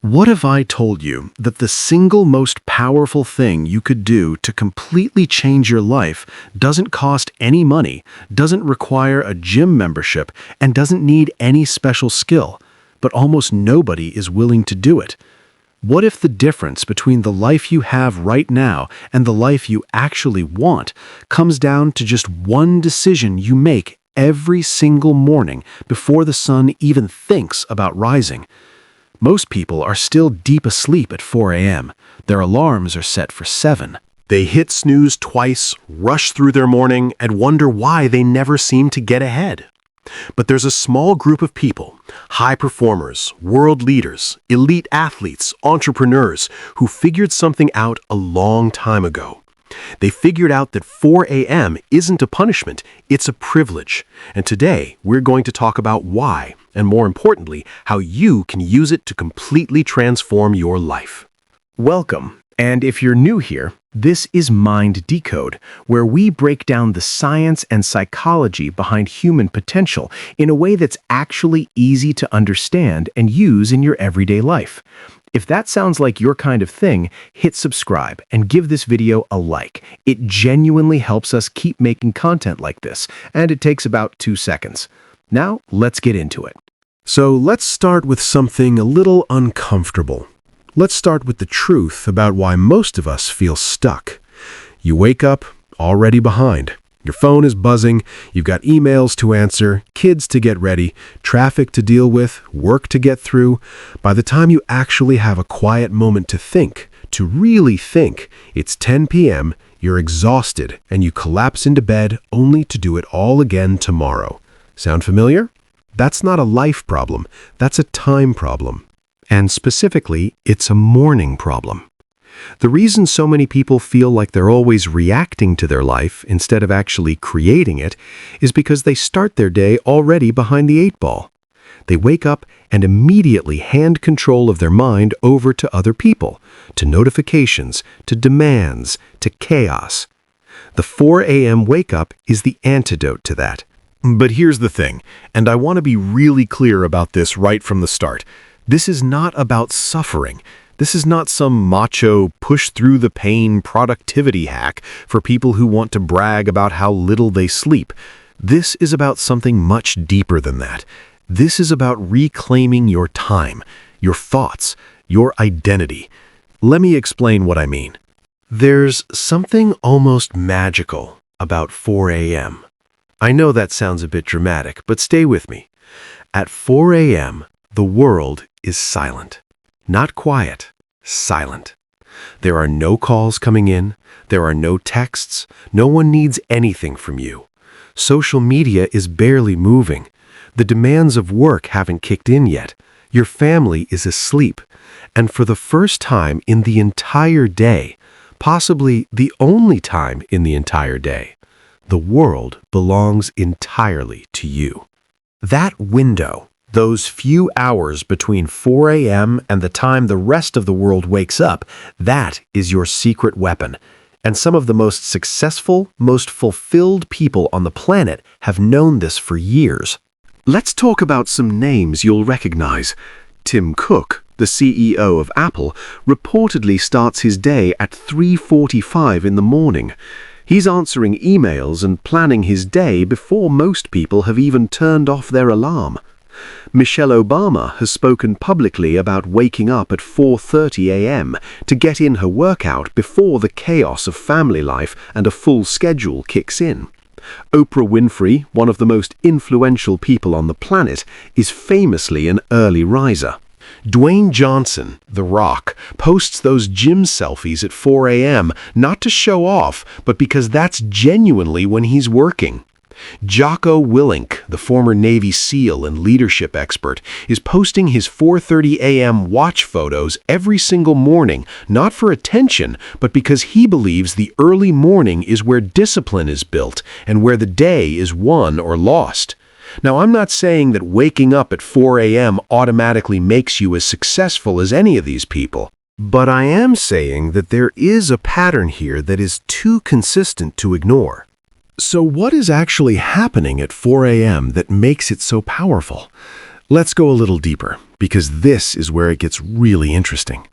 What if I told you that the single most powerful thing you could do to completely change your life doesn't cost any money, doesn't require a gym membership, and doesn't need any special skill, but almost nobody is willing to do it? What if the difference between the life you have right now and the life you actually want comes down to just one decision you make every single morning before the sun even thinks about rising? Most people are still deep asleep at 4 a.m. Their alarms are set for 7. They hit snooze twice, rush through their morning, and wonder why they never seem to get ahead. But there's a small group of people, high performers, world leaders, elite athletes, entrepreneurs, who figured something out a long time ago. They figured out that 4 a.m. isn't a punishment, it's a privilege. And today, we're going to talk about why, and more importantly, how you can use it to completely transform your life. Welcome, and if you're new here, this is Mind Decode, where we break down the science and psychology behind human potential in a way that's actually easy to understand and use in your everyday life. If that sounds like your kind of thing, hit subscribe and give this video a like. It genuinely helps us keep making content like this, and it takes about 2 seconds. Now, let's get into it. So let's start with something a little uncomfortable. Let's start with the truth about why most of us feel stuck. You wake up already behind. Your phone is buzzing, you've got emails to answer, kids to get ready, traffic to deal with, work to get through. By the time you actually have a quiet moment to think, to really think, it's 10 p.m., you're exhausted, and you collapse into bed only to do it all again tomorrow. Sound familiar? That's not a life problem, that's a time problem. And specifically, it's a morning problem. The reason so many people feel like they're always reacting to their life instead of actually creating it is because they start their day already behind the 8 ball. They wake up and immediately hand control of their mind over to other people, to notifications, to demands, to chaos. The 4 a.m. wake-up is the antidote to that. But here's the thing, and I want to be really clear about this right from the start. This is not about suffering. This is not some macho, push-through-the-pain productivity hack for people who want to brag about how little they sleep. This is about something much deeper than that. This is about reclaiming your time, your thoughts, your identity. Let me explain what I mean. There's something almost magical about 4 a.m. I know that sounds a bit dramatic, but stay with me. At 4 a.m., the world is silent. Not quiet, silent. There are no calls coming in, there are no texts, no one needs anything from you. Social media is barely moving. The demands of work haven't kicked in yet. Your family is asleep. And for the first time in the entire day, possibly the only time in the entire day, the world belongs entirely to you. That window, those few hours between 4 a.m. and the time the rest of the world wakes up, that is your secret weapon. And some of the most successful, most fulfilled people on the planet have known this for years. Let's talk about some names you'll recognize. Tim Cook, the CEO of Apple, reportedly starts his day at 3:45 in the morning. He's answering emails and planning his day before most people have even turned off their alarm. Michelle Obama has spoken publicly about waking up at 4:30 a.m. to get in her workout before the chaos of family life and a full schedule kicks in. Oprah Winfrey, one of the most influential people on the planet, is famously an early riser. Dwayne Johnson, The Rock, posts those gym selfies at 4 a.m. not to show off, but because that's genuinely when he's working. Jocko Willink, the former Navy SEAL and leadership expert, is posting his 4:30 a.m. watch photos every single morning, not for attention, but because he believes the early morning is where discipline is built and where the day is won or lost. Now, I'm not saying that waking up at 4 a.m. automatically makes you as successful as any of these people, but I am saying that there is a pattern here that is too consistent to ignore. So what is actually happening at 4 a.m. that makes it so powerful? Let's go a little deeper, because this is where it gets really interesting.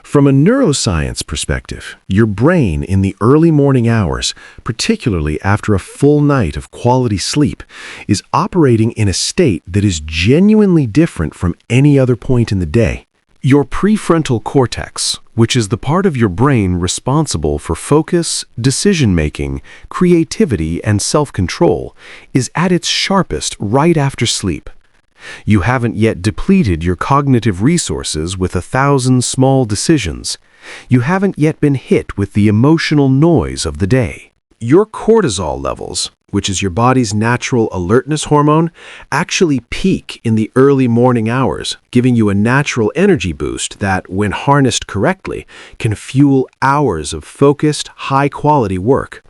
From a neuroscience perspective, your brain in the early morning hours, particularly after a full night of quality sleep, is operating in a state that is genuinely different from any other point in the day. Your prefrontal cortex, which is the part of your brain responsible for focus, decision-making, creativity, and self-control, is at its sharpest right after sleep. You haven't yet depleted your cognitive resources with 1,000 small decisions. You haven't yet been hit with the emotional noise of the day. Your cortisol levels, which is your body's natural alertness hormone, actually peak in the early morning hours, giving you a natural energy boost that, when harnessed correctly, can fuel hours of focused, high-quality work.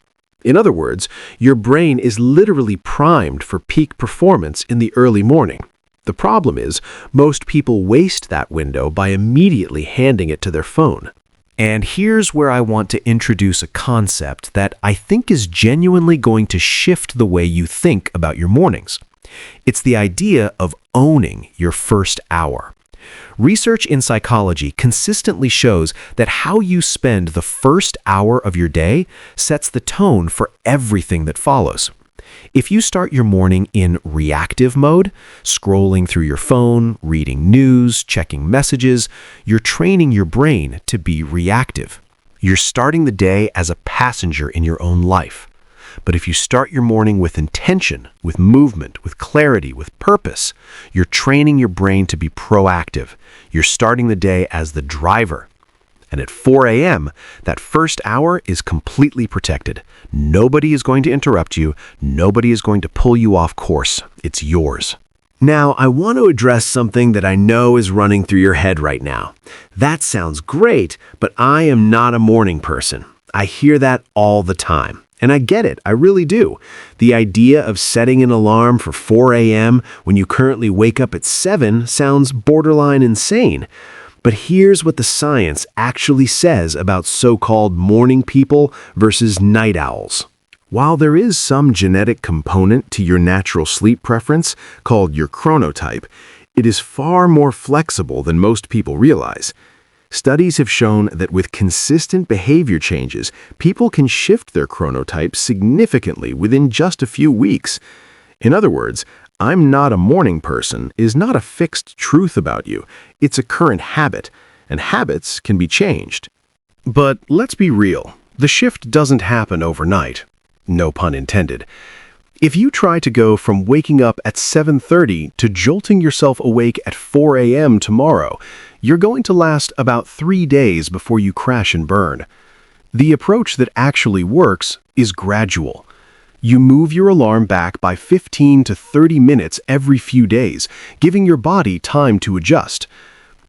In other words, your brain is literally primed for peak performance in the early morning. The problem is, most people waste that window by immediately handing it to their phone. And here's where I want to introduce a concept that I think is genuinely going to shift the way you think about your mornings. It's the idea of owning your first hour. Research in psychology consistently shows that how you spend the first hour of your day sets the tone for everything that follows. If you start your morning in reactive mode, scrolling through your phone, reading news, checking messages, you're training your brain to be reactive. You're starting the day as a passenger in your own life. But if you start your morning with intention, with movement, with clarity, with purpose, you're training your brain to be proactive. You're starting the day as the driver. And at 4 a.m., that first hour is completely protected. Nobody is going to interrupt you. Nobody is going to pull you off course. It's yours. Now, I want to address something that I know is running through your head right now. That sounds great, but I am not a morning person. I hear that all the time. And I get it, I really do. The idea of setting an alarm for 4 a.m. when you currently wake up at 7 sounds borderline insane. But here's what the science actually says about so-called morning people versus night owls. While there is some genetic component to your natural sleep preference, called your chronotype, it is far more flexible than most people realize. Studies have shown that with consistent behavior changes, people can shift their chronotype significantly within just a few weeks. In other words, "I'm not a morning person" is not a fixed truth about you. It's a current habit, and habits can be changed. But let's be real. The shift doesn't happen overnight. No pun intended. If you try to go from waking up at 7:30 to jolting yourself awake at 4 a.m. tomorrow, you're going to last about 3 days before you crash and burn. The approach that actually works is gradual. You move your alarm back by 15 to 30 minutes every few days, giving your body time to adjust.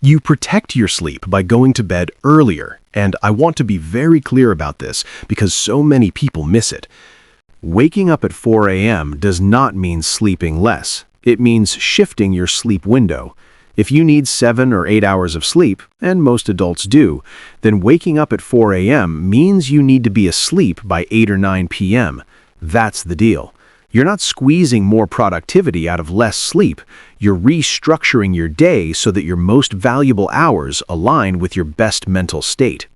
You protect your sleep by going to bed earlier, and I want to be very clear about this because so many people miss it. Waking up at 4 a.m. does not mean sleeping less. It means shifting your sleep window. If you need 7 or 8 hours of sleep, and most adults do, then waking up at 4 a.m. means you need to be asleep by 8 or 9 p.m. That's the deal. You're not squeezing more productivity out of less sleep. You're restructuring your day so that your most valuable hours align with your best mental state.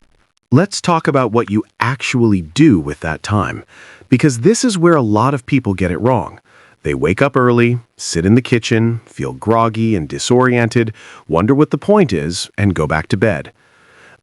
Let's talk about what you actually do with that time, because this is where a lot of people get it wrong. They wake up early, sit in the kitchen, feel groggy and disoriented, wonder what the point is, and go back to bed.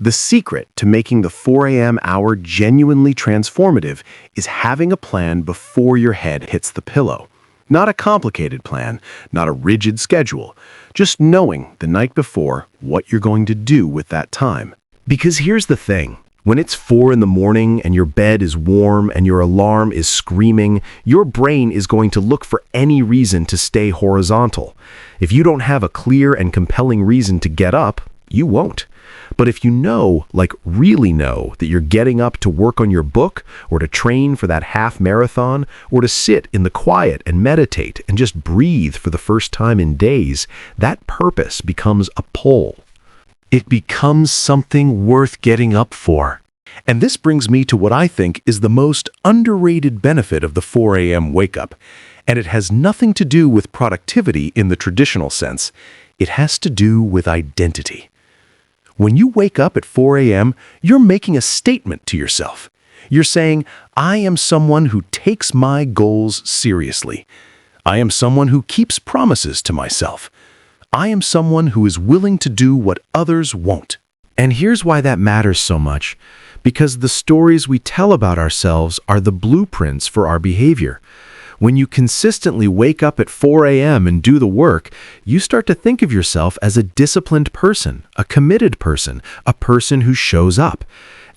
The secret to making the 4 a.m. hour genuinely transformative is having a plan before your head hits the pillow. Not a complicated plan, not a rigid schedule, just knowing the night before what you're going to do with that time. Because here's the thing. When it's 4 in the morning and your bed is warm and your alarm is screaming, your brain is going to look for any reason to stay horizontal. If you don't have a clear and compelling reason to get up, you won't. But if you know, like really know, that you're getting up to work on your book, or to train for that half marathon, or to sit in the quiet and meditate and just breathe for the first time in days, that purpose becomes a pull. It becomes something worth getting up for. And this brings me to what I think is the most underrated benefit of the 4 a.m. wake-up, and it has nothing to do with productivity in the traditional sense. It has to do with identity. When you wake up at 4 a.m., you're making a statement to yourself. You're saying, I am someone who takes my goals seriously. I am someone who keeps promises to myself. I am someone who is willing to do what others won't. And here's why that matters so much. Because the stories we tell about ourselves are the blueprints for our behavior. When you consistently wake up at 4 a.m. and do the work, you start to think of yourself as a disciplined person, a committed person, a person who shows up.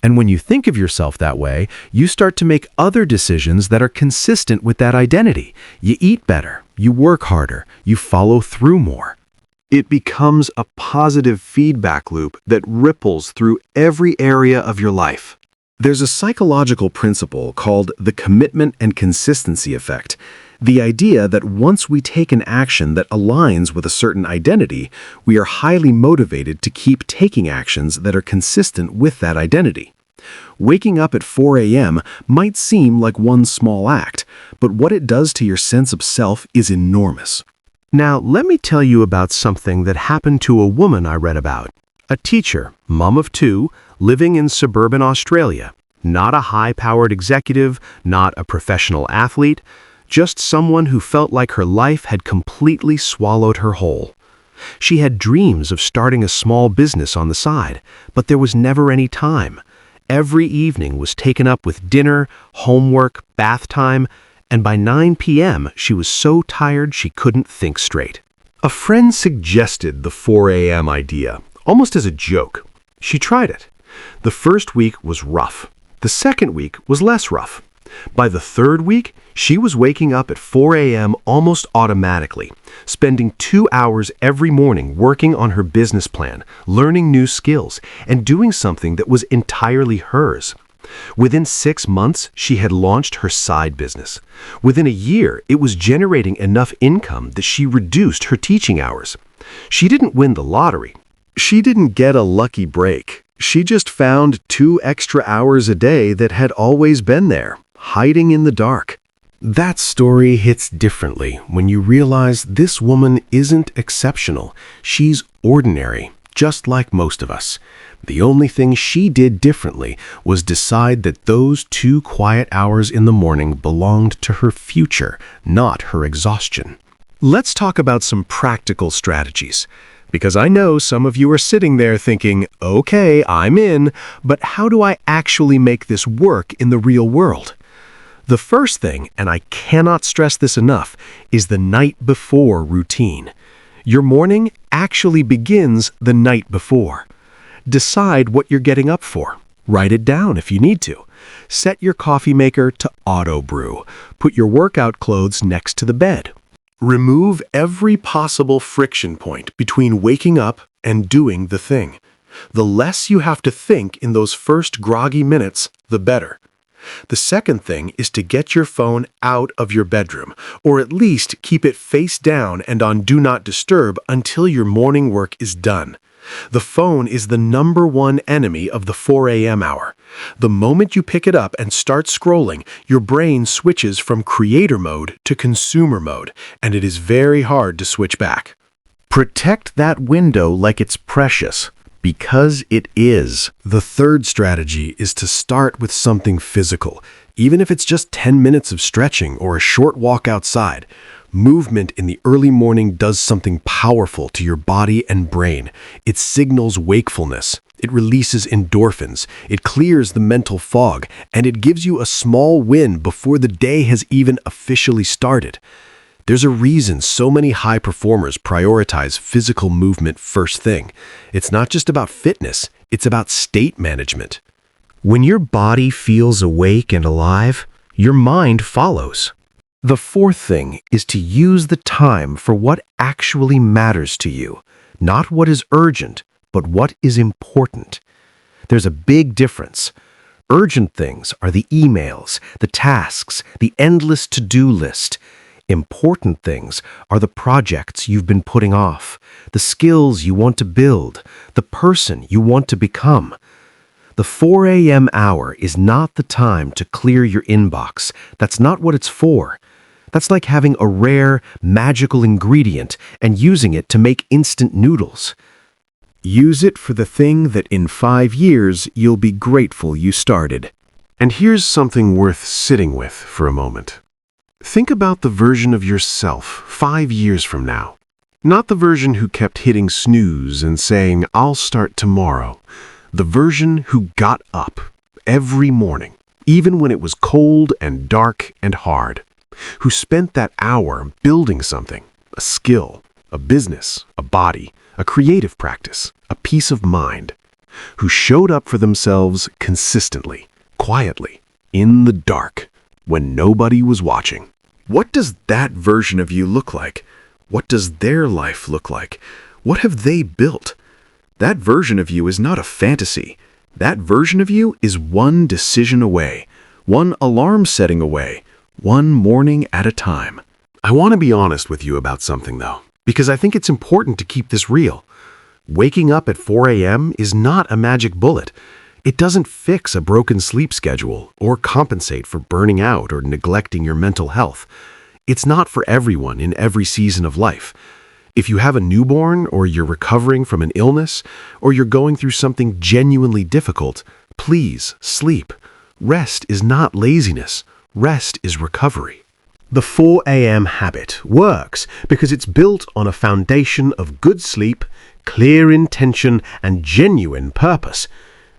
And when you think of yourself that way, you start to make other decisions that are consistent with that identity. You eat better, you work harder, you follow through more. It becomes a positive feedback loop that ripples through every area of your life. There's a psychological principle called the commitment and consistency effect. The idea that once we take an action that aligns with a certain identity, we are highly motivated to keep taking actions that are consistent with that identity. Waking up at 4 a.m. might seem like one small act, but what it does to your sense of self is enormous. Now, let me tell you about something that happened to a woman I read about. A teacher, mom of two, living in suburban Australia. Not a high-powered executive, not a professional athlete, just someone who felt like her life had completely swallowed her whole. She had dreams of starting a small business on the side, but there was never any time. Every evening was taken up with dinner, homework, bath time, and by 9 p.m. she was so tired she couldn't think straight. A friend suggested the 4 a.m. idea, almost as a joke. She tried it. The first week was rough. The second week was less rough. By the third week, she was waking up at 4 a.m. almost automatically, spending 2 hours every morning working on her business plan, learning new skills, and doing something that was entirely hers. Within 6 months, she had launched her side business. Within a year, it was generating enough income that she reduced her teaching hours. She didn't win the lottery. She didn't get a lucky break. She just found 2 extra hours a day that had always been there, hiding in the dark. That story hits differently when you realize this woman isn't exceptional. She's ordinary, just like most of us. The only thing she did differently was decide that those 2 quiet hours in the morning belonged to her future, not her exhaustion. Let's talk about some practical strategies. Because I know some of you are sitting there thinking, okay, I'm in, but how do I actually make this work in the real world? The first thing, and I cannot stress this enough, is the night before routine. Your morning actually begins the night before. Decide what you're getting up for. Write it down if you need to. Set your coffee maker to auto brew. Put your workout clothes next to the bed. Remove every possible friction point between waking up and doing the thing. The less you have to think in those first groggy minutes, the better. The second thing is to get your phone out of your bedroom, or at least keep it face down and on Do Not Disturb until your morning work is done. The phone is the #1 enemy of the 4 a.m. hour. The moment you pick it up and start scrolling, your brain switches from creator mode to consumer mode, and it is very hard to switch back. Protect that window like it's precious, because it is. The third strategy is to start with something physical, even if it's just 10 minutes of stretching or a short walk outside. Movement in the early morning does something powerful to your body and brain. It signals wakefulness. It releases endorphins. It clears the mental fog, and it gives you a small win before the day has even officially started. There's a reason so many high performers prioritize physical movement first thing. It's not just about fitness, it's about state management. When your body feels awake and alive, your mind follows. The fourth thing is to use the time for what actually matters to you, not what is urgent, but what is important. There's a big difference. Urgent things are the emails, the tasks, the endless to-do list. Important things are the projects you've been putting off, the skills you want to build, the person you want to become. The 4 a.m. hour is not the time to clear your inbox. That's not what it's for. That's like having a rare, magical ingredient and using it to make instant noodles. Use it for the thing that in 5 years you'll be grateful you started. And here's something worth sitting with for a moment. Think about the version of yourself 5 years from now. Not the version who kept hitting snooze and saying, "I'll start tomorrow." The version who got up every morning, even when it was cold and dark and hard. Who spent that hour building something, a skill, a business, a body, a creative practice, a peace of mind. Who showed up for themselves consistently, quietly, in the dark, when nobody was watching. What does that version of you look like? What does their life look like? What have they built? That version of you is not a fantasy. That version of you is one decision away, one alarm setting away, one morning at a time. I want to be honest with you about something, though, because I think it's important to keep this real. Waking up at 4 a.m. is not a magic bullet. It doesn't fix a broken sleep schedule or compensate for burning out or neglecting your mental health. It's not for everyone in every season of life. If you have a newborn, or you're recovering from an illness, or you're going through something genuinely difficult, please sleep. Rest is not laziness. Rest is recovery. The 4 a.m. habit works because it's built on a foundation of good sleep, clear intention, and genuine purpose.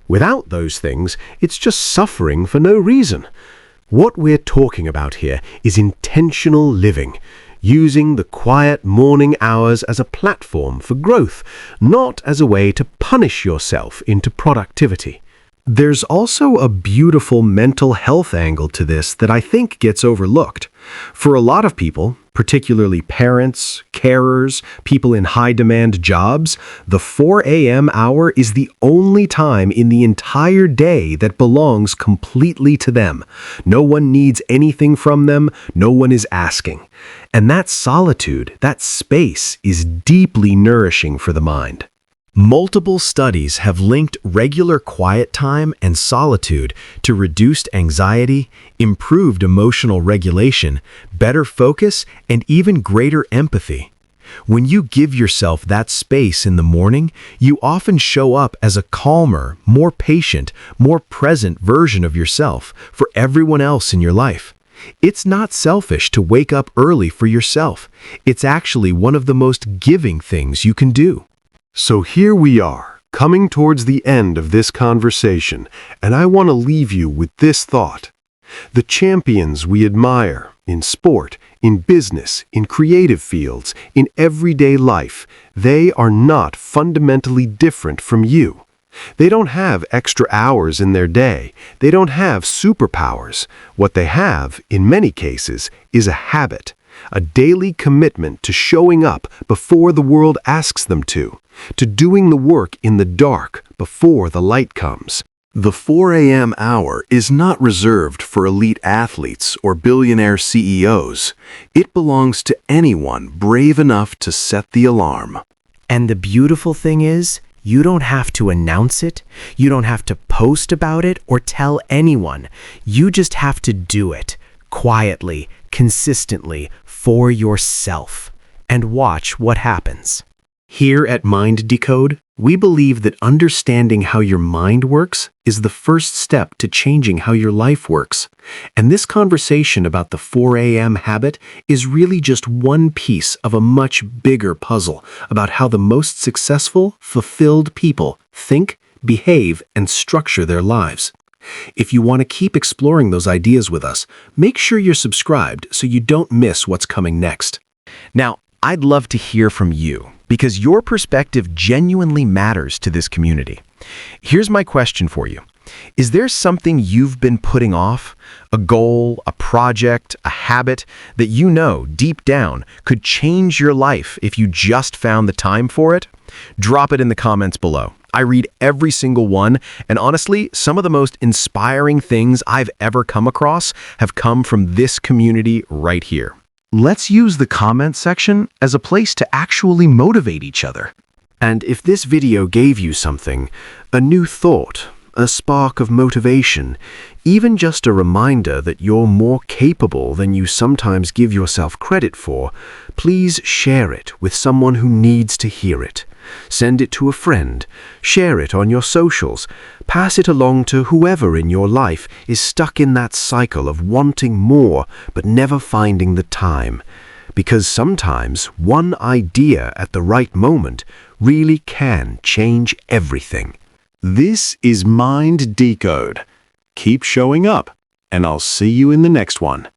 Without those things, it's just suffering for no reason. What we're talking about here is intentional living, using the quiet morning hours as a platform for growth, not as a way to punish yourself into productivity. There's also a beautiful mental health angle to this that I think gets overlooked. For a lot of people, particularly parents, carers, people in high-demand jobs, the 4 a.m. hour is the only time in the entire day that belongs completely to them. No one needs anything from them, no one is asking. And that solitude, that space, is deeply nourishing for the mind. Multiple studies have linked regular quiet time and solitude to reduced anxiety, improved emotional regulation, better focus, and even greater empathy. When you give yourself that space in the morning, you often show up as a calmer, more patient, more present version of yourself for everyone else in your life. It's not selfish to wake up early for yourself. It's actually one of the most giving things you can do. So here we are, coming towards the end of this conversation, and I want to leave you with this thought. The champions we admire in sport, in business, in creative fields, in everyday life, they are not fundamentally different from you. They don't have extra hours in their day. They don't have superpowers. What they have, in many cases, is a habit, a daily commitment to showing up before the world asks them to doing the work in the dark before the light comes. The 4 a.m. hour is not reserved for elite athletes or billionaire CEOs. It belongs to anyone brave enough to set the alarm. And the beautiful thing is, you don't have to announce it, you don't have to post about it or tell anyone. You just have to do it, quietly, consistently, for yourself, and watch what happens. Here at Mind Decode, we believe that understanding how your mind works is the first step to changing how your life works. And this conversation about the 4 a.m. habit is really just one piece of a much bigger puzzle about how the most successful, fulfilled people think, behave, and structure their lives. If you want to keep exploring those ideas with us, make sure you're subscribed so you don't miss what's coming next. Now, I'd love to hear from you, because your perspective genuinely matters to this community. Here's my question for you. Is there something you've been putting off? A goal, a project, a habit that you know deep down could change your life if you just found the time for it? Drop it in the comments below. I read every single one, and honestly, some of the most inspiring things I've ever come across have come from this community right here. Let's use the comment section as a place to actually motivate each other. And if this video gave you something, a new thought, a spark of motivation, even just a reminder that you're more capable than you sometimes give yourself credit for, please share it with someone who needs to hear it. Send it to a friend, share it on your socials, pass it along to whoever in your life is stuck in that cycle of wanting more but never finding the time. Because sometimes one idea at the right moment really can change everything. This is Mind Decode. Keep showing up, and I'll see you in the next one.